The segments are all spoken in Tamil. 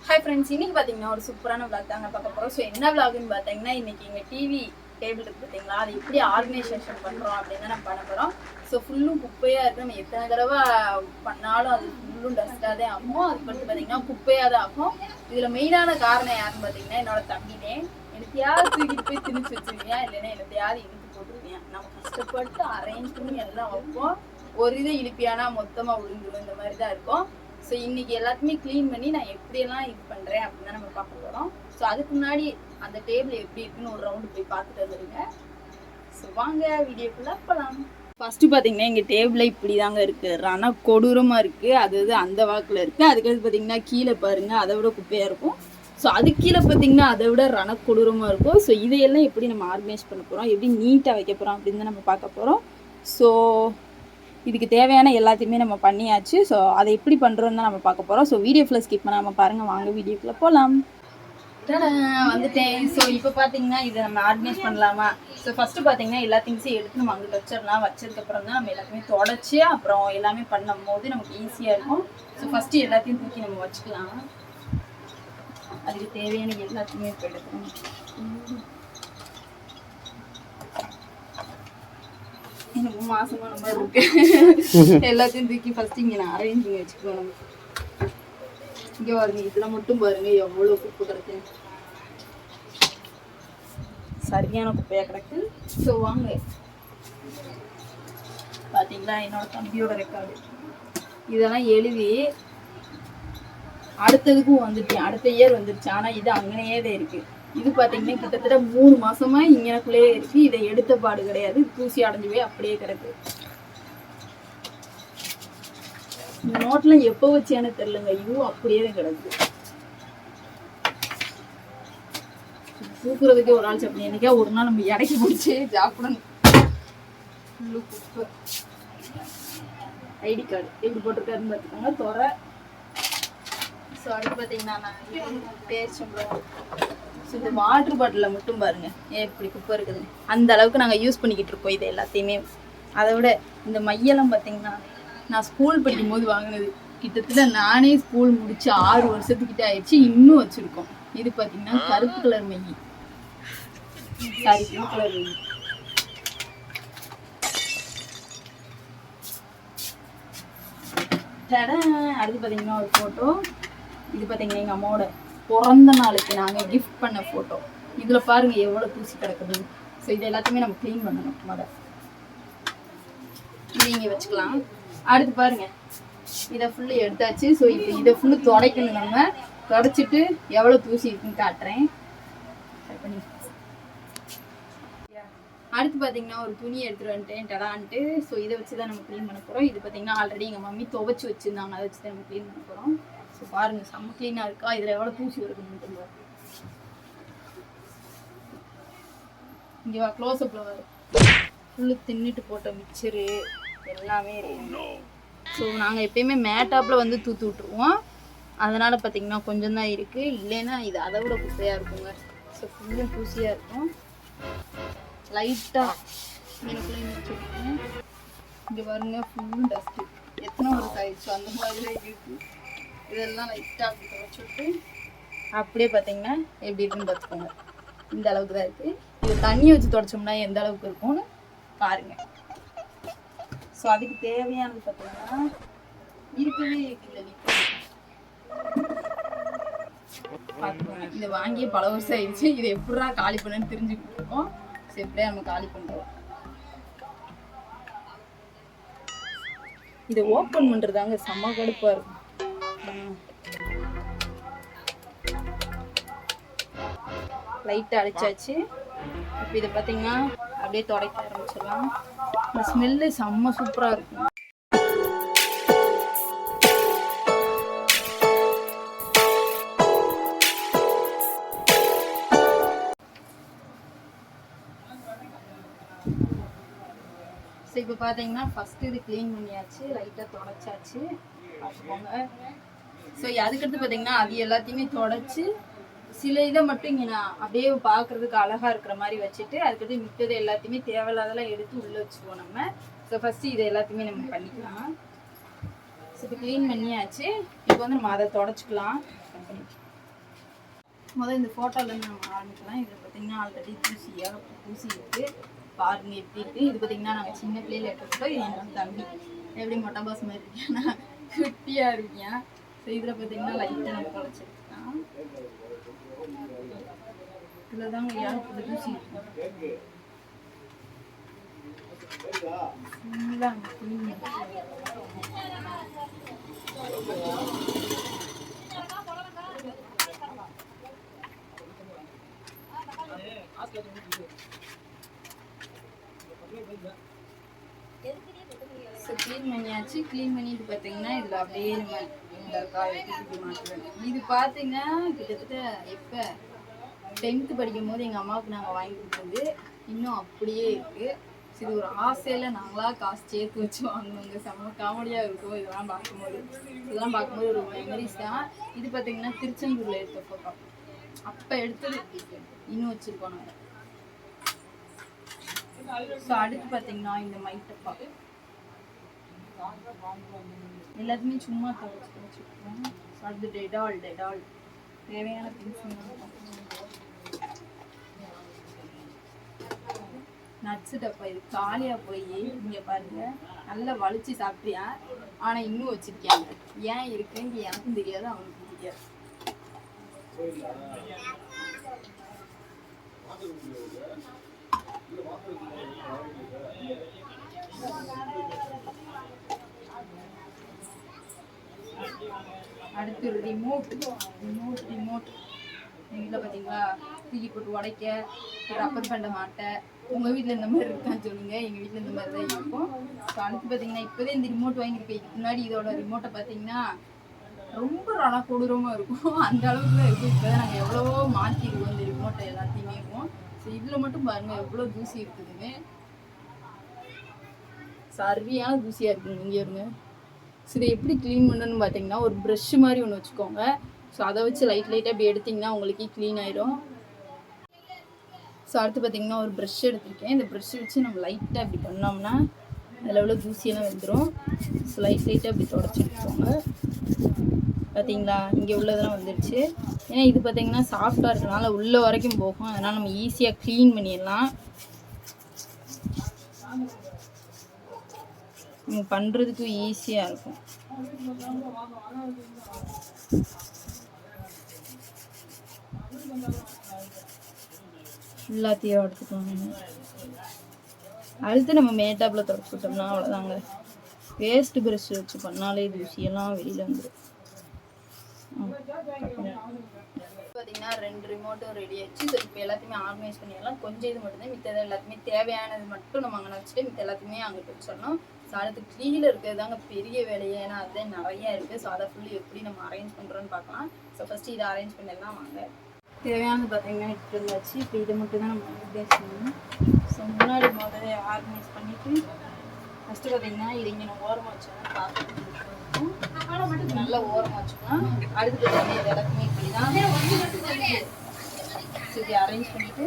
ஹாய் ஃப்ரெண்ட்ஸ், இன்னைக்கு பார்த்தீங்கன்னா ஒரு சூப்பரான விளாக் தாங்க பார்க்க போகிறோம். ஸோ என்ன விளாக்னு பார்த்தீங்கன்னா, இன்னைக்கு எங்கள் டிவி டேபிள் இருக்குது பார்த்தீங்களா, அது எப்படி ஆர்கனைசேஷன் பண்ணுறோம் அப்படின்னு தான் நம்ம பண்ண போகிறோம். ஸோ ஃபுல்லும் குப்பையாக இருக்குது. நம்ம எத்தனை தடவை பண்ணாலும் அது ஃபுல்லும் டஸ்ட்டாக தான் ஆகும். அதுக்கு அடுத்து பார்த்தீங்கன்னா குப்பையாக தான் ஆகும். இதில் மெயினான காரணம் யாருன்னு பார்த்தீங்கன்னா என்னோட தம்பினே. எனக்கு யார் தூக்கிட்டு போய் திணிச்சு வச்சுருவியா, இல்லைன்னா எனக்கு யார் இழுத்து போட்டுருவியா. நம்ம கஷ்டப்பட்டு அரேஞ்ச் பண்ணி எல்லாம் வைப்போம். ஒரு இதை இழுப்பியானா மொத்தமாக விழுந்துடும், இந்த மாதிரி தான் இருக்கும். ஸோ இன்னைக்கு எல்லாத்தையுமே க்ளீன் பண்ணி நான் எப்படியெல்லாம் இது பண்ணுறேன் அப்படின்னு தான் நம்ம பார்க்க போகிறோம். ஸோ அதுக்கு முன்னாடி அந்த டேபிள் எப்படி இருக்குன்னு ஒரு ரவுண்டு போய் பார்த்துட்டு வந்துடுங்க. ஸோ வாங்க வீடியோக்குள்ளே போகலாம். ஃபஸ்ட்டு பார்த்தீங்கன்னா எங்கள் டேபிளில் இப்படி தாங்க இருக்குது, ரண கொடூரமாக இருக்குது. அது அந்த வாக்கில் இருக்குது. அதுக்கடுத்து பார்த்தீங்கன்னா கீழே பாருங்கள், அதை விட குப்பையாக இருக்கும். ஸோ அது கீழே பார்த்தீங்கன்னா அதை விட ரண கொடூரமாக இருக்கும். ஸோ இதையெல்லாம் எப்படி நம்ம ஆர்கனைஸ் பண்ண போகிறோம், எப்படி நீட்டாக வைக்க போகிறோம் அப்படின்னு தான் நம்ம பார்க்க போகிறோம். ஸோ இதுக்கு தேவையான எல்லாத்தையுமே நம்ம பண்ணியாச்சு. ஸோ அதை எப்படி பண்ணுறோன்னு தான் நம்ம பார்க்க போகிறோம். ஸோ வீடியோ ஃபுல்லாக ஸ்கிப் பண்ணாமல் பாருங்கள். வாங்க வீடியோக்குள்ளே போகலாம். வந்துட்டேன். ஸோ இப்போ பார்த்தீங்கன்னா இதை நம்ம ஆர்கனைஸ் பண்ணலாமா. ஸோ ஃபஸ்ட்டு பார்த்தீங்கன்னா எல்லா திங்ஸையும் எடுத்து நம்ம அங்கே வச்சிடலாம். வச்சதுக்கப்புறம் தான் நம்ம எல்லாத்தையுமே தொடச்சி அப்புறம் எல்லாமே பண்ணும் போது நமக்கு ஈஸியாக இருக்கும். ஸோ ஃபஸ்ட்டு எல்லாத்தையும் தூக்கி நம்ம வச்சுக்கலாம். அதுக்கு தேவையான எல்லாத்தையுமே இப்போ எடுக்கணும். எனக்கு மாசமான மாதிரி இருக்கு. எல்லாத்தையும் தூக்கி ஃபர்ஸ்ட் இங்கே நான் அரேஞ்ச் பண்ணி வச்சுக்குவேன். இங்கே பாருங்க, இதில் மட்டும் பாருங்க எவ்வளோ குப்பை கிடக்கு, சரியான குப்பையாக கிடக்கு. ஸோ வாங்க, பார்த்தீங்களா என்னோட தம்பியோட ரெக்கார்டு இதெல்லாம் எழுதி அடுத்ததுக்கும் வந்துட்டேன். அடுத்த இயர் வந்துருச்சு. ஆனால் இது அங்கனையே தான் இருக்குது. இது பார்த்தீங்கன்னா கிட்டத்தட்ட 3 மாசமா இங்கனக்குள்ளேயே இருக்கு. இதை எடுத்த பாடு கிடையாது. தூசி அடைஞ்சு போய் அப்படியே கிடக்கு. இந்த நோட்லாம் எப்போ வச்சேன்னு தெரியலங்க, இதுவும் அப்படியே தான் கிடக்கு. தூக்குறதுக்கே ஒரு ஆள் சாப்பிடணும். என்னைக்கா ஒரு நாள் நம்ம இடைக்கு பிடிச்சி சாப்பிடணும். ஐடி கார்டு எப்படி போட்டிருக்காருன்னு பார்த்துக்கோங்க, துறை. ஸோ அடுத்து பார்த்தீங்கன்னா நான் பேரிச்சம்பழம். ஸோ இந்த வாட்டர் பாட்டிலில் மட்டும் பாருங்கள் ஏன் இப்படி குப்பை இருக்குது. அந்த அளவுக்கு நாங்கள் யூஸ் பண்ணிக்கிட்டு இருக்கோம் இது எல்லாத்தையுமே. அதை விட இந்த மையெல்லாம் பார்த்தீங்கன்னா நான் ஸ்கூல் படிக்கும் போது வாங்கினது. கிட்டத்தட்ட நானே ஸ்கூல் முடிச்சு 6 வருஷத்துக்கிட்ட ஆயிடுச்சு, இன்னும் வச்சுருக்கோம். இது பார்த்தீங்கன்னா கருப்பு colour my, sorry blue colour my. அடுத்து பார்த்தீங்கன்னா ஒரு ஃபோட்டோ. இது பார்த்தீங்கன்னா எங்கள் அம்மாவோட பிறந்த நாளுக்கு நாங்கள் கிஃப்ட் பண்ண ஃபோட்டோ. இதில் பாருங்கள் எவ்வளோ தூசி கிடக்குது. ஸோ இது எல்லாத்தையுமே நம்ம க்ளீன் பண்ணணும். இது இங்கே வச்சுக்கலாம். அடுத்து பாருங்கள், இதை ஃபுல்லு எடுத்தாச்சு. ஸோ இப்போ இதை ஃபுல்லு துடைக்கணும். நம்ம துடைச்சிட்டு எவ்வளோ தூசி இருக்குன்னு காட்டுறேன். அடுத்து பார்த்தீங்கன்னா ஒரு துணி எடுத்துகிட்டு வந்துட்டேன் டடான்ட்டு. ஸோ இதை வச்சு தான் நம்ம க்ளீன் பண்ண போகிறோம். இது பார்த்தீங்கன்னா ஆல்ரெடி எங்கள் மம்மி துவைச்சி வச்சுருந்தாங்க, அதை வச்சு தான் நம்ம க்ளீன் பண்ண போகிறோம். ஸோ பாருங்கள் செம்ம க்ளீனாக இருக்கா. இதில் எவ்வளோ தூசி வருதுன்னு இங்கே வா, க்ளோஸ்அப்பில் வரும். ஃபுல்லு தின்னுட்டு போட்ட மிக்சரு எல்லாமே இருக்கு. ஸோ நாங்கள் எப்பயுமே மேட்டாப்பில் வந்து தூத்து விட்ருவோம். அதனால் பார்த்திங்கன்னா கொஞ்சம் தான் இருக்குது. இல்லைன்னா இது அதை விட குப்பையாக இருக்குங்க. ஸோ ஃபுல்லும் தூசியாக இருக்கும். லைட்டாக எனக்குள்ளே வச்சுருக்கேன். இங்கே பாருங்க ஃபுல்லும் டஸ்ட்டு. எத்தனை வருஷம் ஆயிடுச்சு அந்த மாதிரிலாம் இருக்குது. இதெல்லாம் லைட்டாக அப்படி துவைச்சுட்டு அப்படியே பார்த்தீங்கன்னா எப்படி இருக்குன்னு பார்த்துக்கோங்க. இந்த அளவுக்கு தான் இருக்குது. இது தண்ணியை வச்சு துடைச்சோம்னா எந்த அளவுக்கு இருக்கும்னு பாருங்கள். ஸோ அதுக்கு தேவையானது பார்த்தீங்கன்னா இருக்கவே இருக்குல்ல பார்த்துக்கோங்க. இதை வாங்கியே பல வருஷம் ஆயிடுச்சு. இதை எப்படா காலி பண்ணுன்னு தெரிஞ்சுக்கிட்டு இருக்கோம். ஸோ எப்படியா நம்ம காலி பண்ணுறோம். இதை ஓப்பன் பண்ணுறதாங்க செம்ம கடுப்பாக இருக்கும். லைட்டாக அடிச்சாச்சு. இப்போ இதை பார்த்தீங்கன்னா அப்படியே துடைக்க ஆரம்பிச்சிடலாம். இந்த ஸ்மெல்லு செம்ம சூப்பராக இருக்கும். ஸோ இப்போ பார்த்தீங்கன்னா ஃபஸ்ட்டு இது க்ளீன் பண்ணியாச்சு, லைட்டாக துடைச்சாச்சு பார்த்துக்கோங்க. ஸோ அதுக்கடுத்து பார்த்தீங்கன்னா அது எல்லாத்தையுமே துடைச்சி சில இதை மட்டும் இங்கே நான் அப்படியே பார்க்குறதுக்கு அழகாக இருக்கிற மாதிரி வச்சுட்டு அதுக்கடுத்து மித்தது எல்லாத்தையுமே தேவையில்லாதெல்லாம் எடுத்து உள்ளே வச்சுக்குவோம் நம்ம. ஸோ ஃபஸ்ட்டு இது எல்லாத்தையுமே நம்ம பண்ணிக்கலாம். ஸோ இப்போ க்ளீன் பண்ணியாச்சு. இப்போ வந்து நம்ம அதை தொடச்சிக்கலாம். முதல்ல இந்த ஃபோட்டோலேருந்து நம்ம ஆரம்பிக்கலாம். இதில் பார்த்தீங்கன்னா ஆல்ரெடி தூசி இருக்குது பாருங்க எப்படி இருக்குது. இது பார்த்தீங்கன்னா நாங்கள் சின்ன பிள்ளையில எடுத்துக்கிட்டோம். இது என்னோட தம்பி எப்படி மொட்டை பாஸ் மாதிரி இருக்கேன்னா குட்டியாக இருக்கேன். ஸோ இதில் பார்த்தீங்கன்னா லைட்டாக நம்ம குழச்சிருக்கோம். இதில் தாங்க யாருக்கு தூசி இருக்கு க்ளீன் பண்ணியாச்சு. க்ளீன் பண்ணிட்டு பார்த்தீங்கன்னா இதில் அப்படியே நம்ம இந்த காய் மாட்டுவேன். இது பார்த்தீங்கன்னா கிட்டத்தட்ட எப்போ 10th படிக்கும் போது எங்கள் அம்மாவுக்கு நாங்கள் வாங்கி கொடுத்தது இன்னும் அப்படியே இருக்குது. இது ஒரு ஆசையில் நாங்களாக காசு சேர்த்து வச்சு வாங்குவோங்க. செம்ம காமெடியாக இருக்கும் இதெல்லாம் பார்க்கும்போது. இதெல்லாம் பார்க்கும்போது ஒரு மெமரிஸ் தான். இது பார்த்தீங்கன்னா திருச்செந்தூரில் எடுத்த ஃபோட்டோ, அப்போ எடுத்தது இன்னும் வச்சுருக்கோம் நாங்கள். ஸோ அடுத்து பார்த்தீங்கன்னா இந்த மைட்டப்பா எல்லாத்துமே சும்மா துவைச்சி வச்சுருக்கோம். ஸோ அடுத்து டெடால் தேவையான திங்ஸ் நட்ஸு டப்பா. இது காலியாக போய் இங்கே பாருங்க நல்லா வலிச்சு சாப்பிட்டியா, ஆனால் இன்னும் வச்சுருக்காங்க. ஏன் இருக்குன்னு எனக்கும் தெரியாது, அவனுக்கும் தெரியாது. அடுத்து ரிமோட் எங்கள் வீட்டில் பார்த்தீங்களா தூக்கி போட்டு உடைக்க ரப்பர் பண்ண மாட்டேன். உங்கள் வீட்டில் இந்த மாதிரி இருக்கான்னு சொல்லுங்கள். எங்கள் வீட்டில் இந்த மாதிரி தான் இருக்கும். ஸோ அடுத்து பார்த்தீங்கன்னா இப்போதே இந்த ரிமோட் வாங்கியிருக்கேன். இதுக்கு முன்னாடி இதோட ரிமோட்டை பார்த்தீங்கன்னா ரொம்ப கொடூரமாக இருக்கும். அந்த அளவுக்கு தான் இருக்கும். இப்போ தான் நாங்கள் எவ்வளவோ மாற்றிருக்கோம் இந்த ரிமோட்டை எல்லாத்தையுமே இருக்கும். ஸோ இதில் மட்டும் பாருங்கள் எவ்வளோ தூசி இருக்குதுன்னு. சரியான தூசியாக இருக்குங்க. இங்கே இருங்க. ஸோ இதை எப்படி க்ளீன் பண்ணணும்னு பார்த்தீங்கன்னா ஒரு ப்ரெஷ்ஷு மாதிரி ஒன்று வச்சுக்கோங்க. ஸோ அதை வச்சு லைட்டாக அப்படி எடுத்திங்கன்னா உங்களுக்கு க்ளீன் ஆயிடும். ஸோ அடுத்து பார்த்திங்கன்னா ஒரு ப்ரெஷ் எடுத்திருக்கேன். இந்த ப்ரெஷ் வச்சு நம்ம லைட்டாக இப்படி பண்ணோம்னா அதில் எவ்வளோ தூசியெல்லாம் வந்துடும். ஸோ லைட்டாக இப்படி தொடச்சி எடுத்துக்கோங்க. பார்த்தீங்களா இங்கே உள்ளதெல்லாம் வந்துடுச்சு. ஏன்னா இது பார்த்திங்கன்னா சாஃப்டாக இருக்கிறனால உள்ள வரைக்கும் போகும். அதனால் நம்ம ஈஸியாக க்ளீன் பண்ணிடலாம். நம்ம பண்ணுறதுக்கு ஈஸியாக இருக்கும். எல்லாத்தையும் எடுத்துக்கோங்க. அடுத்து நம்ம மேட்டாப்பில் தொடச்சி விட்டோம்னா அவ்வளோதாங்க. வேஸ்ட் ப்ரஷ் வச்சு பண்ணாலே தூசியெல்லாம் வெளியில் வந்துடும். பார்த்தீங்கன்னா 2 ரிமோட்டும் ரெடி ஆச்சு. ஸோ இப்போ எல்லாத்தையுமே ஆர்கனைஸ் பண்ணிடலாம். கொஞ்சம் இது மட்டும்தான், மித்தது எல்லாத்தையுமே தேவையானது மட்டும் நம்ம அங்கே வச்சுட்டு மித்த எல்லாத்தையுமே அங்கிட்டு வச்சிடணும். ஸோ அடுத்து கீழே இருக்கிறது தாங்க பெரிய வேலையே. ஏன்னா அதுதான் நிறையா இருக்குது. ஸோ அதை ஃபுல்லி எப்படி நம்ம அரேஞ்ச் பண்ணுறோன்னு பார்க்கலாம். ஸோ ஃபஸ்ட்டு இதை அரேஞ்ச் பண்ணிடலாம் வாங்க. தேவையானது பார்த்தீங்கன்னா எடுத்து இருந்தாச்சு. இப்போ இதை மட்டும் தான் நம்ம ஆர்கனைஸ் பண்ணணும். ஸோ முன்னாடி முதல்ல ஆர்கனைஸ் பண்ணிவிட்டு ஃபஸ்ட்டு பார்த்தீங்கன்னா இது இங்கே நான் ஓரமாக வச்சோன்னா பார்த்து நல்லா ஓரமாக வச்சுக்கலாம். அடுத்து பார்த்தீங்கன்னா இது எல்லாத்தையுமே இப்படி தான் இப்படி அரேஞ்ச் பண்ணிவிட்டு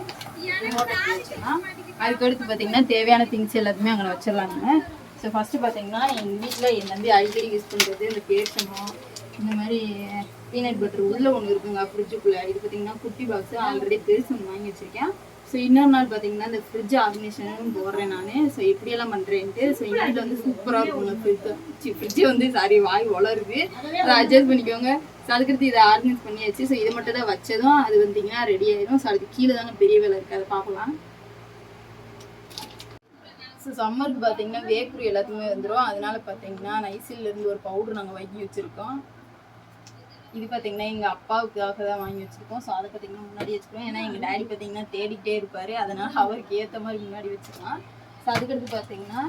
ரிமோட்டை வச்சிடலாம். அதுக்கடுத்து பார்த்தீங்கன்னா தேவையான திங்ஸ் எல்லாத்தையுமே அங்கே வச்சிடலாங்க. ஸோ ஃபஸ்ட்டு பார்த்தீங்கன்னா எங்கள் வீட்டில் என் தம்பி அடிக்கடி யூஸ் பண்ணுறது இந்த பேரிச்சம்பழம், இந்த மாதிரி பீனட் பட்டர் உள்ளே ஒன்று இருக்குங்க ஃப்ரிட்ஜுக்குள்ளே. இது பார்த்தீங்கன்னா குட்டி பாக்ஸு ஆல்ரெடி பெருசு ஒன்று வாங்கி வச்சுருக்கேன். ஸோ இன்னொரு நாள் பார்த்தீங்கன்னா இந்த ஃப்ரிட்ஜ் ஆர்கனைசேஷனும் போடுறேன் நான். ஸோ எப்படியெல்லாம் பண்ணுறேன்ட்டு. ஸோ எங்கள் வீட்டில் வந்து சூப்பராக இருக்குங்க ஃப்ரிட்ஜு வந்து வாய் வளருது, அதை அட்ஜஸ்ட் பண்ணிக்கோங்க. ஸோ அதுக்கடுத்து இதை ஆர்கனைஸ் பண்ணியாச்சு. ஸோ இதை மட்டும் தான் வச்சதும் அது வந்தீங்கன்னா ரெடி ஆயிடும். ஸோ அதுக்கு கீழே தாங்க பெரிய வேலை இருக்குது, அதை பார்க்கலாம். ஸோ சம்மருக்கு பார்த்தீங்கன்னா வேக்குரு எல்லாத்துக்குமே வந்துடும். அதனால பார்த்தீங்கன்னா நைசில்லேருந்து ஒரு பவுடர் நாங்கள் வாங்கி வச்சுருக்கோம். இது பார்த்தீங்கன்னா எங்கள் அப்பாவுக்காக தான் வாங்கி வச்சுருக்கோம். ஸோ அதை பார்த்தீங்கன்னா முன்னாடி வச்சுருக்கோம். ஏன்னா எங்கள் டேடி பார்த்தீங்கன்னா தேடிக்கிட்டே இருப்பார், அதனால் அவருக்கு ஏற்ற மாதிரி முன்னாடி வச்சுக்கலாம். ஸோ அதுக்கடுத்து பார்த்தீங்கன்னா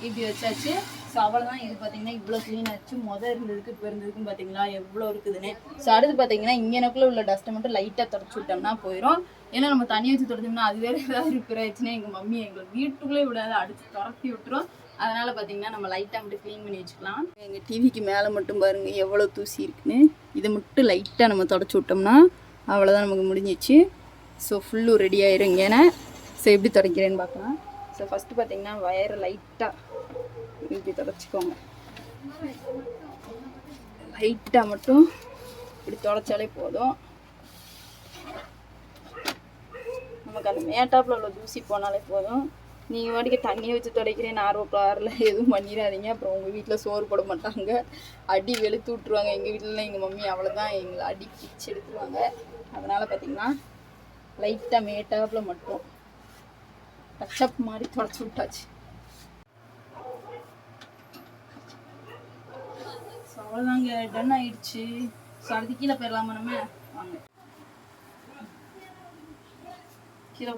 இப்படி வச்சாச்சு. ஸோ அவ்வளோதான். இது பார்த்தீங்கன்னா இவ்வளோ க்ளீன் ஆச்சு. இருந்ததுக்கு இப்போ இருந்ததுக்கும் பார்த்தீங்களா எவ்வளோ இருக்குதுன்னு. ஸோ அடுத்து பார்த்தீங்கன்னா இங்கனக்குள்ளே உள்ள டஸ்ட்டை மட்டும் லைட்டாக தொடச்சி விட்டோம்னா போயிடும். ஏன்னா நம்ம தண்ணி வச்சு தொடச்சோம்னா அது வேறு ஏதாவது இருக்கிறாச்சுன்னா எங்கள் மம்மி எங்களை வீட்டுக்குள்ளே விடாது அடித்து துரத்தி விட்டுரும். அதனால் பார்த்தீங்கன்னா நம்ம லைட்டாக மட்டும் க்ளீன் பண்ணி வச்சுக்கலாம். எங்கள் டிவிக்கு மேலே மட்டும் பாருங்கள் எவ்வளோ தூசி இருக்குன்னு. இதை மட்டும் லைட்டாக நம்ம தொடச்சி விட்டோம்னா அவ்வளோதான், நமக்கு முடிஞ்சிச்சு. ஸோ ஃபுல்லும் ரெடி ஆயிரும். ஏன்னா ஸோ எப்படி துடைக்கிறேன்னு பார்க்கலாம். ஸோ ஃபஸ்ட்டு பார்த்தீங்கன்னா வயரை லைட்டாக இப்படி தொடச்சிக்கோங்க. லைட்டாக மட்டும் இப்படி தொடச்சாலே போதும். நமக்கு அந்த மேட்டாப்பில் உள்ள தூசி போனாலே போதும். நீங்கள் வாட்டிக்கு தண்ணியை வச்சு துடைக்கிறேன் ஆர்வக்காரில் எதுவும் பண்ணிடாதீங்க. அப்புறம் உங்கள் வீட்டில் சோறு போட மாட்டாங்க, அடி வெளுத்து விட்ருவாங்க. எங்கள் வீட்டிலலாம் எங்கள் மம்மி அவ்வளோதான், எங்களை அடி பிச்சு எடுத்துருவாங்க. அதனால் பார்த்திங்கன்னா லைட்டாக மேட்டாப்பில் மட்டும் டச்சப் மாதிரி தொடச்சி விட்டாச்சு. ஸோ அவ்வளோதாங்க, டன் ஆயிடுச்சு. ஸோ அடுத்து கீழே போயிடலாமா நம்ம? வாங்க கீழே.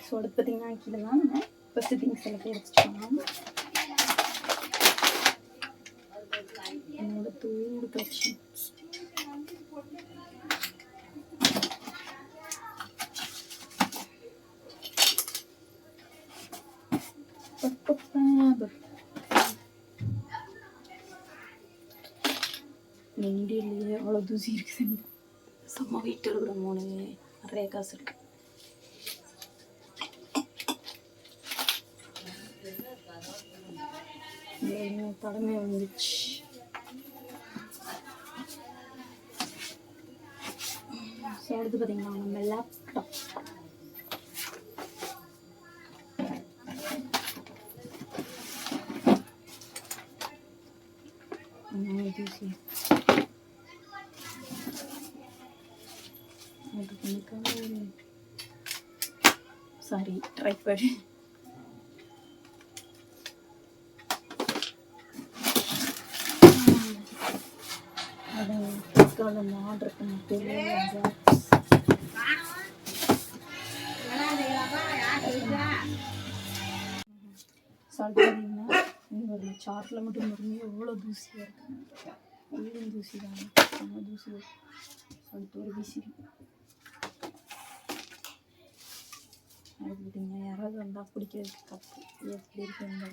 ஸோ அடுத்து பார்த்தீங்கன்னா கீழே தான் நம்ம ஃபஸ்ட்டு திங்ஸ் எல்லாம் போய் வச்சுக்கலாம். என்னோட தூடு கட்சி இந்தியிலேயே அவ்வளோ தூசி இருக்குது. செம்ம வீட்டு இருக்கிற மூணு நிறைய காசு இருக்கு. தலைமை வந்துச்சு. ஸோ அடுத்து பார்த்தீங்கன்னா நம்ம லேப்டாப். தூசி சாரி ட்ரைபேட். அதை ஃப்ளிப்கார்ட்டில் ஆர்டர் பண்ணிட்டு பார்த்தீங்கன்னா ஒரு சார்ட்டில் மட்டும் பாருங்க எவ்வளோ தூசியாக இருக்கு. உள்ளும் தூசி தான், செம்ம தூசி. சொல்லிட்டு ஒரு விசிறி. அது பார்த்தீங்கன்னா யாராவது வந்தால் பிடிக்கிறதுக்கு கப்பு எப்படி இருக்குன்னு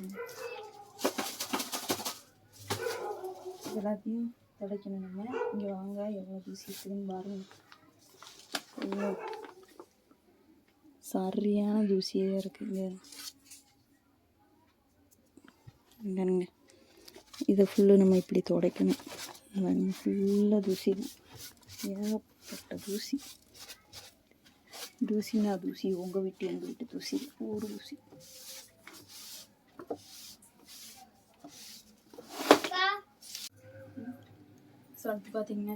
எல்லாத்தையும் துடைக்கணும். நம்ம இங்கே வாங்க எவ்வளோ தூசி இருக்குதுன்னு பாருங்க. சரியான தூசியாக இருக்குங்க. இங்கே இதை ஃபுல்லு நம்ம இப்படி துடைக்கணும். ஃபுல்லாக தூசி தான், ஏகப்பட்ட தூசி. தூசினா தூசி, உங்கள் வீட்டு எங்கள் வீட்டு தூசி, ஒரு தூசி. ஸோ அடுத்து பார்த்தீங்கன்னா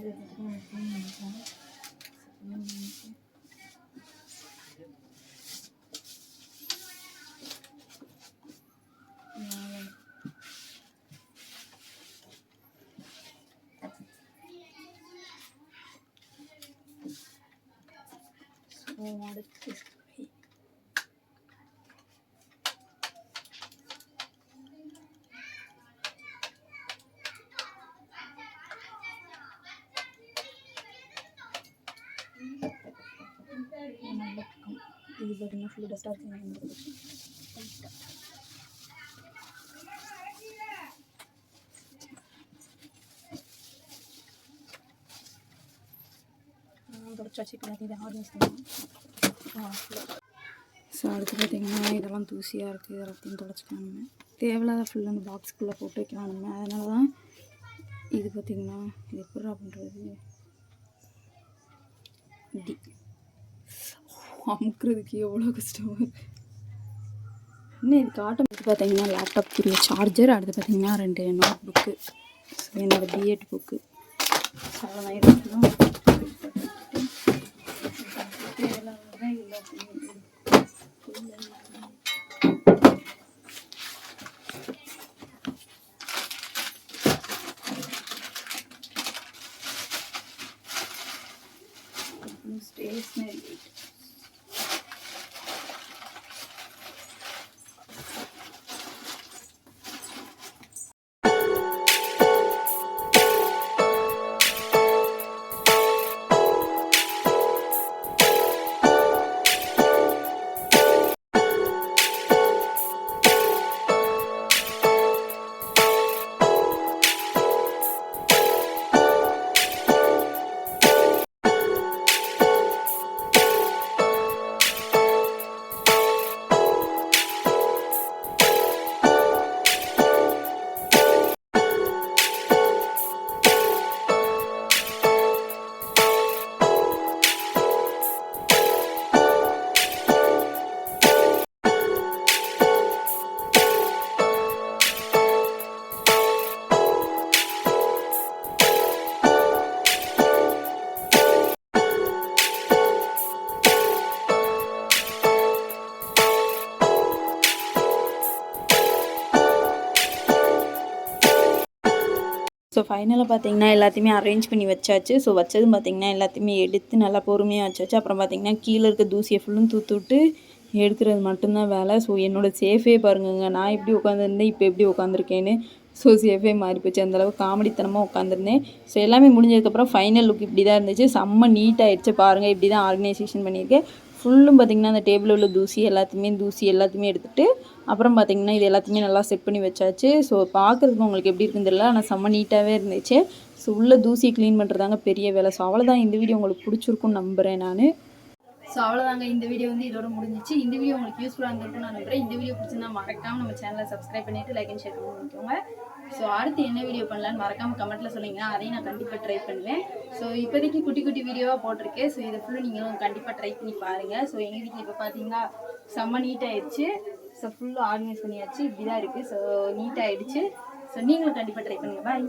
அடுத்து இது பார்த்தீங்கன்னா ஃபுல்லு டஸ்ட்டாக இருக்குது. தொடச்சாச்சு. இதை ஆர்கனைஸ் பண்ணலாம். ஸோ அடுத்து பார்த்திங்கன்னா இதெல்லாம் தூசியாக இருக்குது, இதெல்லாத்தையும் தொடச்சிக்கலாம். நம்ம தேவையில்லாத ஃபுல்லாக அந்த பாக்ஸுக்குள்ளே போட்டு வைக்கலாம் நம்ம. அதனால தான் இது பார்த்திங்கன்னா இது எப்படா பண்ணுறது, இப்படி அமுக்கிறதுக்கு எவ்வளோ கஷ்டமாக இருக்குது. இன்னும் இது காட்டும் போது பார்த்திங்கன்னா லேப்டாப்க்குரிய சார்ஜர், அடுத்து பார்த்திங்கன்னா 2 நோட் புக்கு, ஸோ என்னோடய பிஎட் புக்கு. அதெல்லாம் இருக்கணும். ஸ்டேஷ்னரி ஸோ ஃபைனலாக பார்த்தீங்கன்னா எல்லாத்தையுமே அரேஞ்ச் பண்ணி வச்சாச்சு. ஸோ வச்சதும் பார்த்தீங்கன்னா எல்லாத்தையுமே எடுத்து நல்லா பொறுமையாக வச்சாச்சு. அப்புறம் பார்த்தீங்கன்னா கீழே இருக்க தூசியை ஃபுல்லும் தூத்து விட்டு எடுக்கிறது மட்டும்தான் வேலை. ஸோ என்னோடய சேஃபே பாருங்கங்க, நான் எப்படி உட்காந்துருந்தேன் இப்போ எப்படி உட்காந்துருக்கேன்னு. ஸோ சேஃபே மாறி போச்சு, அந்தளவுக்கு காமெடித்தனமாக உட்காந்துருந்தேன். ஸோ எல்லாமே முடிஞ்சதுக்கப்புறம் ஃபைனல் லுக் இப்படி தான் இருந்துச்சு. செம்ம நீட்டாகிடுச்சு பாருங்கள். இப்படி தான் ஆர்கனைசேஷன் பண்ணியிருக்கேன். ஃபுல்லும் பார்த்திங்கன்னா அந்த டேபிளில் உள்ள தூசி எல்லாத்தையுமே எடுத்துகிட்டு அப்புறம் பார்த்திங்கன்னா இது எல்லாத்தையுமே நல்லா செட் பண்ணி வச்சாச்சு. ஸோ பார்க்குறதுக்கு உங்களுக்கு எப்படி இருக்குன்னு தெரியல, ஆனால் செம்ம நீட்டாகவே இருந்துச்சு. ஸோ உள்ள தூசியை க்ளீன் பண்ணுறதாங்க பெரிய வேலை. ஸோ அவ்வளோதான், இந்த வீடியோ உங்களுக்கு பிடிச்சிருக்குன்னு நம்புகிறேன் நான். ஸோ அவ்வளோதாங்க, இந்த வீடியோ வந்து இதோட முடிஞ்சிச்சு. இந்த வீடியோ உங்களுக்கு யூஸ்ஃபுல்லாக இருந்திருக்குன்னு நான் நம்புகிறேன். இந்த வீடியோ பிடிச்சிருந்தா மறக்காமல் நம்ம சேனலை சப்ஸ்கிரைப் பண்ணிவிட்டு லைக் அண்ட் ஷேர் பண்ணிக்கோங்க. ஸோ அடுத்து என்ன வீடியோ பண்ணலான்னு மறக்காமல் கமெண்ட்டில் சொன்னீங்கன்னா அதையும் நான் கண்டிப்பாக ட்ரை பண்ணுவேன். ஸோ இப்போதைக்கு குட்டி குட்டி வீடியோவாக போட்டிருக்கேன். ஸோ இதை ஃபுல்லும் நீங்களும் கண்டிப்பாக ட்ரை பண்ணி பாருங்கள். ஸோ எங்கள் வீட்டில் இப்போ பார்த்தீங்கன்னா செம்ம நீட்டாகிடுச்சு. ஸோ ஃபுல்லும் ஆர்கனைஸ் பண்ணியாச்சு. இப்படி தான் இருக்குது. ஸோ நீட்டாகிடுச்சு. ஸோ நீங்களும் கண்டிப்பாக ட்ரை பண்ணுங்கள். பாய்.